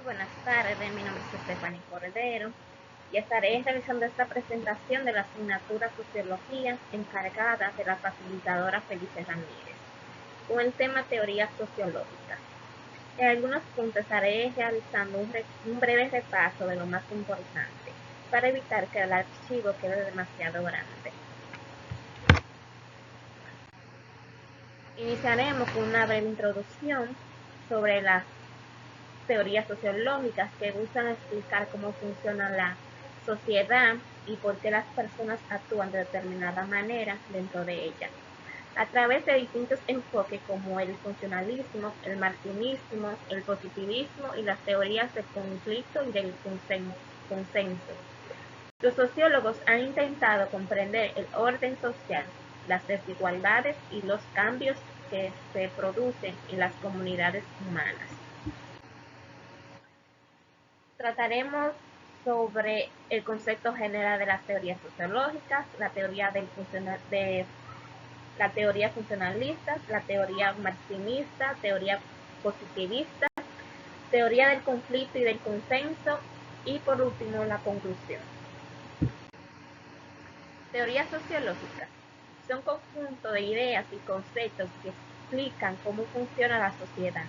Buenas tardes, mi nombre es Stephanie Cordero y estaré realizando esta presentación de la asignatura Sociología encargada de la facilitadora Felice Ramírez, con el tema Teoría Sociológica. En algunos puntos estaré realizando un breve repaso de lo más importante, para evitar que el archivo quede demasiado grande. Iniciaremos con una breve introducción sobre las teorías sociológicas que buscan explicar cómo funciona la sociedad y por qué las personas actúan de determinada manera dentro de ella, a través de distintos enfoques como el funcionalismo, el marxismo, el positivismo y las teorías del conflicto y del consenso. Los sociólogos han intentado comprender el orden social, las desigualdades y los cambios que se producen en las comunidades humanas. Trataremos sobre el concepto general de las teorías sociológicas, la teoría funcionalista, la teoría marxista, teoría positivista, teoría del conflicto y del consenso y por último la conclusión. Teorías sociológicas son un conjunto de ideas y conceptos que explican cómo funciona la sociedad,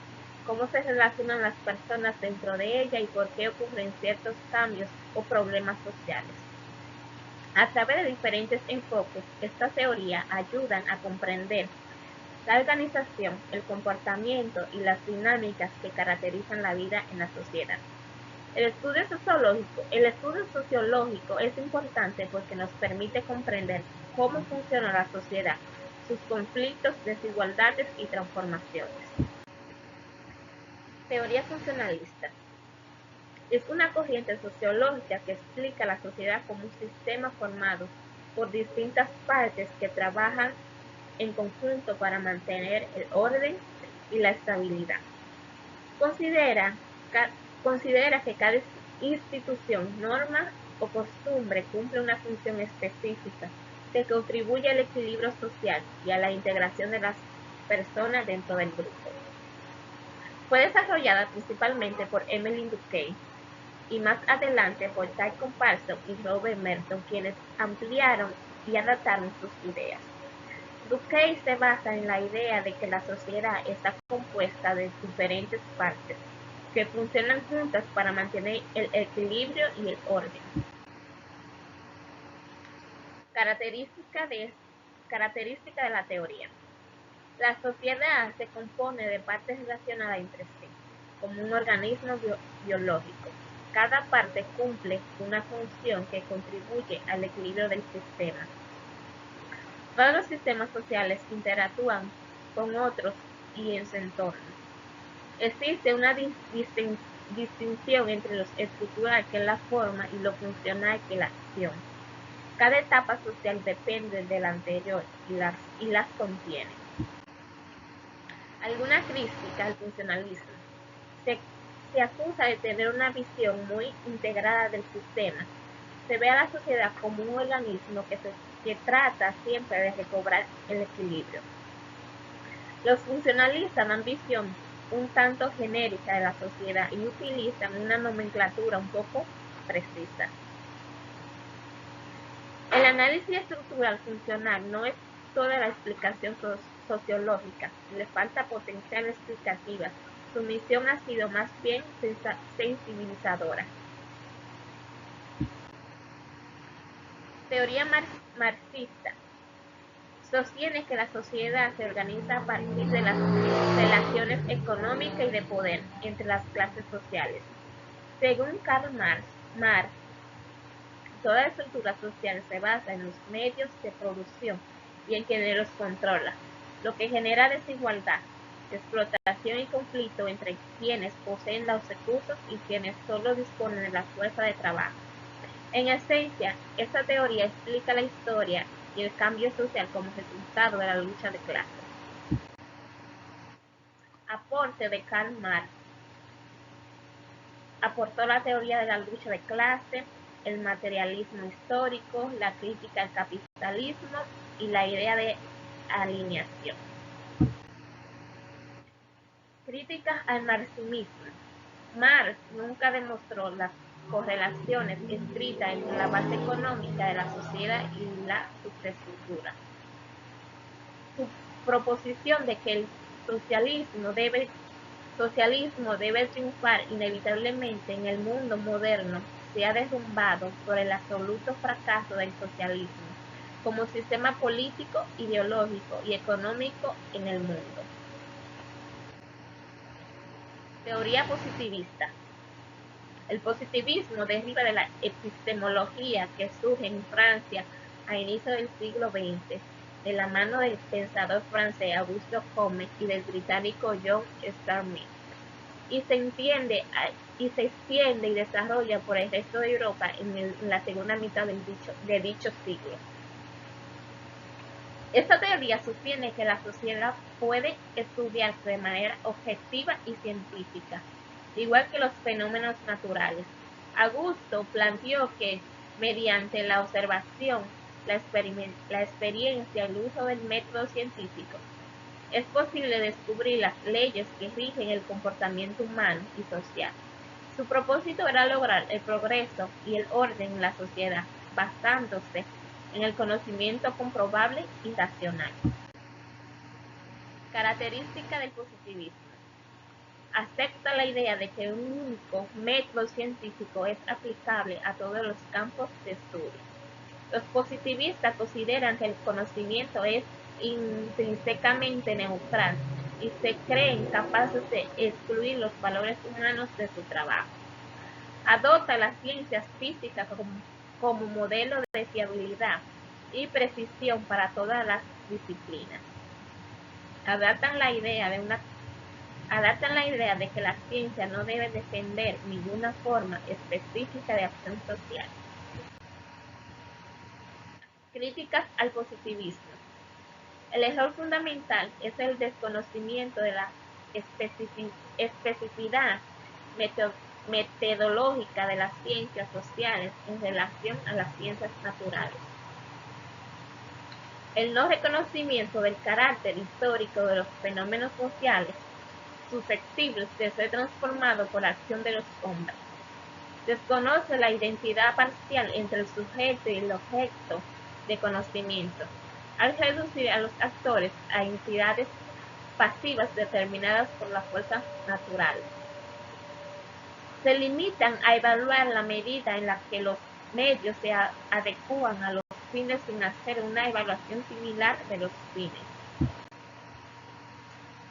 cómo se relacionan las personas dentro de ella y por qué ocurren ciertos cambios o problemas sociales. A través de diferentes enfoques, estas teorías ayudan a comprender la organización, el comportamiento y las dinámicas que caracterizan la vida en la sociedad. El estudio sociológico es importante porque nos permite comprender cómo funciona la sociedad, sus conflictos, desigualdades y transformaciones. Teoría funcionalista. Es una corriente sociológica que explica la sociedad como un sistema formado por distintas partes que trabajan en conjunto para mantener el orden y la estabilidad. Considera que cada institución, norma o costumbre cumple una función específica que contribuye al equilibrio social y a la integración de las personas dentro del grupo. Fue desarrollada principalmente por Emily Durkheim y más adelante por Tycho Parsons y Robert Merton, quienes ampliaron y adaptaron sus ideas. Durkheim se basa en la idea de que la sociedad está compuesta de diferentes partes que funcionan juntas para mantener el equilibrio y el orden. Característica de la teoría. La sociedad se compone de partes relacionadas entre sí, como un organismo biológico. Cada parte cumple una función que contribuye al equilibrio del sistema. Todos los sistemas sociales interactúan con otros y en su entorno. Existe una distinción entre lo estructural, que es la forma, y lo funcional, que es la acción. Cada etapa social depende de la anterior y las contiene. Alguna crítica al funcionalismo. Se acusa de tener una visión muy integrada del sistema. Se ve a la sociedad como un organismo que trata siempre de recobrar el equilibrio. Los funcionalistas dan visión un tanto genérica de la sociedad y utilizan una nomenclatura un poco precisa. El análisis estructural funcional no es toda la explicación sociológica, le falta potencial explicativa. Su misión ha sido más bien sensibilizadora. Teoría marxista. Sostiene que la sociedad se organiza a partir de las relaciones económicas y de poder entre las clases sociales. Según Karl Marx, toda estructura social se basa en los medios de producción y en quienes los controla, lo que genera desigualdad, explotación y conflicto entre quienes poseen los recursos y quienes solo disponen de la fuerza de trabajo. En esencia, esta teoría explica la historia y el cambio social como resultado de la lucha de clases. Aporte de Karl Marx. Aportó la teoría de la lucha de clase, el materialismo histórico, la crítica al capitalismo y la idea de alineación. Crítica al marxismo. Marx nunca demostró las correlaciones estrictas entre la base económica de la sociedad y la superestructura. Su proposición de que el socialismo debe triunfar inevitablemente en el mundo moderno se ha derrumbado por el absoluto fracaso del socialismo como sistema político, ideológico y económico en el mundo. Teoría positivista. El positivismo deriva de la epistemología que surge en Francia a inicios del siglo XX, de la mano del pensador francés Auguste Comte y del británico John Stuart Mill, y se extiende y desarrolla por el resto de Europa en la segunda mitad de dicho siglo. Esta teoría sostiene que la sociedad puede estudiarse de manera objetiva y científica, igual que los fenómenos naturales. Augusto planteó que, mediante la observación, la experiencia y el uso del método científico, es posible descubrir las leyes que rigen el comportamiento humano y social. Su propósito era lograr el progreso y el orden en la sociedad, basándose en el conocimiento comprobable y racional. Característica del positivismo. Acepta la idea de que un único método científico es aplicable a todos los campos de estudio. Los positivistas consideran que el conocimiento es intrínsecamente neutral y se creen capaces de excluir los valores humanos de su trabajo. Adopta las ciencias físicas como modelo de fiabilidad y precisión para todas las disciplinas. Adaptan la idea de que la ciencia no debe defender ninguna forma específica de acción social. Críticas al positivismo. El error fundamental es el desconocimiento de la especificidad metodológica de las ciencias sociales en relación a las ciencias naturales. El no reconocimiento del carácter histórico de los fenómenos sociales susceptibles de ser transformados por la acción de los hombres. Desconoce la identidad parcial entre el sujeto y el objeto de conocimiento, al reducir a los actores a entidades pasivas determinadas por las fuerzas naturales. Se limitan a evaluar la medida en la que los medios se adecúan a los fines sin hacer una evaluación similar de los fines.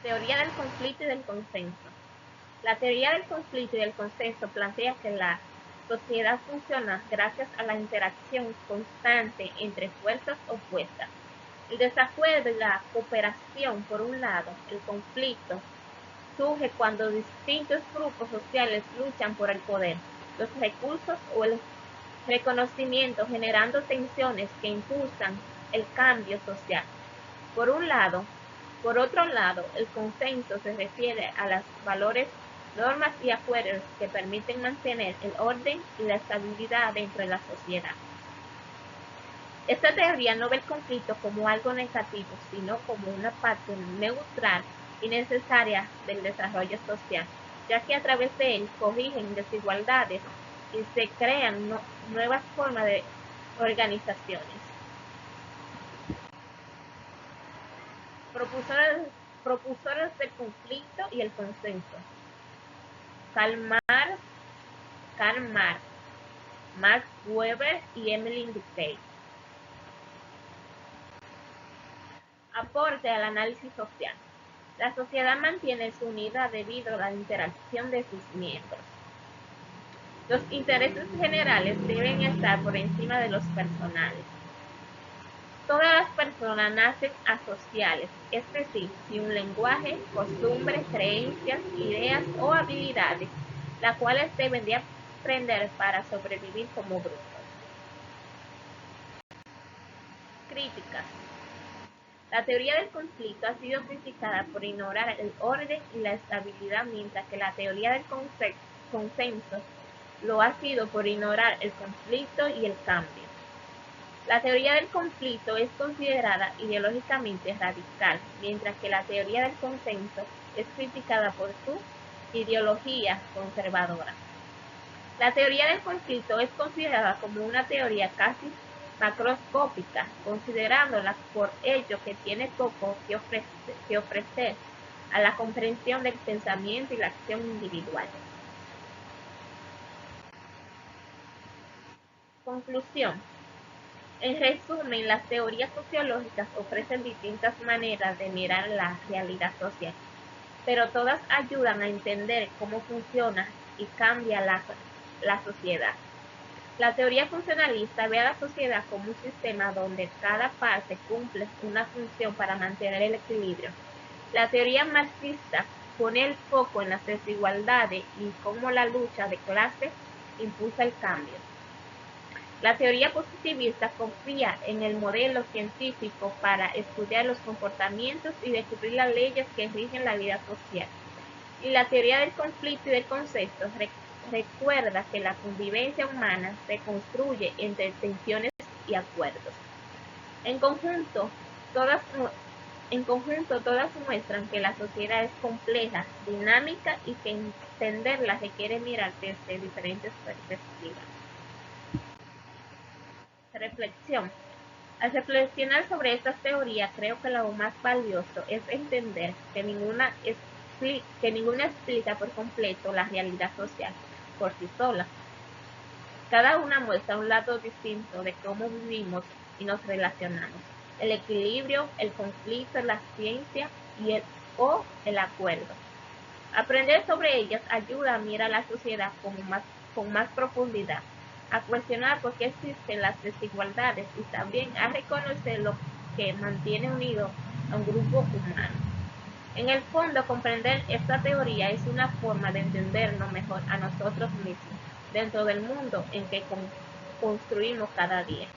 Teoría del conflicto y del consenso. La teoría del conflicto y del consenso plantea que la sociedad funciona gracias a la interacción constante entre fuerzas opuestas. El desacuerdo y la cooperación por un lado, el conflicto surge cuando distintos grupos sociales luchan por el poder, los recursos o el reconocimiento, generando tensiones que impulsan el cambio social. Por otro lado, el consenso se refiere a los valores, normas y acuerdos que permiten mantener el orden y la estabilidad dentro de la sociedad. Esta teoría no ve el conflicto como algo negativo, sino como una parte neutral y necesaria del desarrollo social, ya que a través de él corrigen desigualdades y se crean nuevas formas de organizaciones. Propulsores del conflicto y el consenso. Karl Marx, Max Weber y Emile Durkheim. Aporte al análisis social. La sociedad mantiene su unidad debido a la interacción de sus miembros. Los intereses generales deben estar por encima de los personales. Todas las personas nacen asociales, es decir, sin un lenguaje, costumbres, creencias, ideas o habilidades, las cuales deben de aprender para sobrevivir como grupos. Críticas. La teoría del conflicto ha sido criticada por ignorar el orden y la estabilidad, mientras que la teoría del consenso lo ha sido por ignorar el conflicto y el cambio. La teoría del conflicto es considerada ideológicamente radical, mientras que la teoría del consenso es criticada por su ideología conservadora. La teoría del conflicto es considerada como una teoría casi macroscópica, considerándola por ello que tiene poco que ofrecer a la comprensión del pensamiento y la acción individual. Conclusión. En resumen, las teorías sociológicas ofrecen distintas maneras de mirar la realidad social, pero todas ayudan a entender cómo funciona y cambia la sociedad. La teoría funcionalista ve a la sociedad como un sistema donde cada parte cumple una función para mantener el equilibrio. La teoría marxista pone el foco en las desigualdades y cómo la lucha de clases impulsa el cambio. La teoría positivista confía en el modelo científico para estudiar los comportamientos y descubrir las leyes que rigen la vida social. Y la teoría del conflicto y del consenso recuerda que la convivencia humana se construye entre tensiones y acuerdos. En conjunto, todas muestran que la sociedad es compleja, dinámica y que entenderla requiere mirar desde diferentes perspectivas. Reflexión. Al reflexionar sobre estas teorías, creo que lo más valioso es entender que ninguna explica por completo la realidad social por sí sola. Cada una muestra un lado distinto de cómo vivimos y nos relacionamos. El equilibrio, el conflicto, la ciencia y el acuerdo. Aprender sobre ellas ayuda a mirar la sociedad con más profundidad, a cuestionar por qué existen las desigualdades y también a reconocer lo que mantiene unido a un grupo humano. En el fondo, comprender esta teoría es una forma de entendernos mejor a nosotros mismos dentro del mundo en que construimos cada día.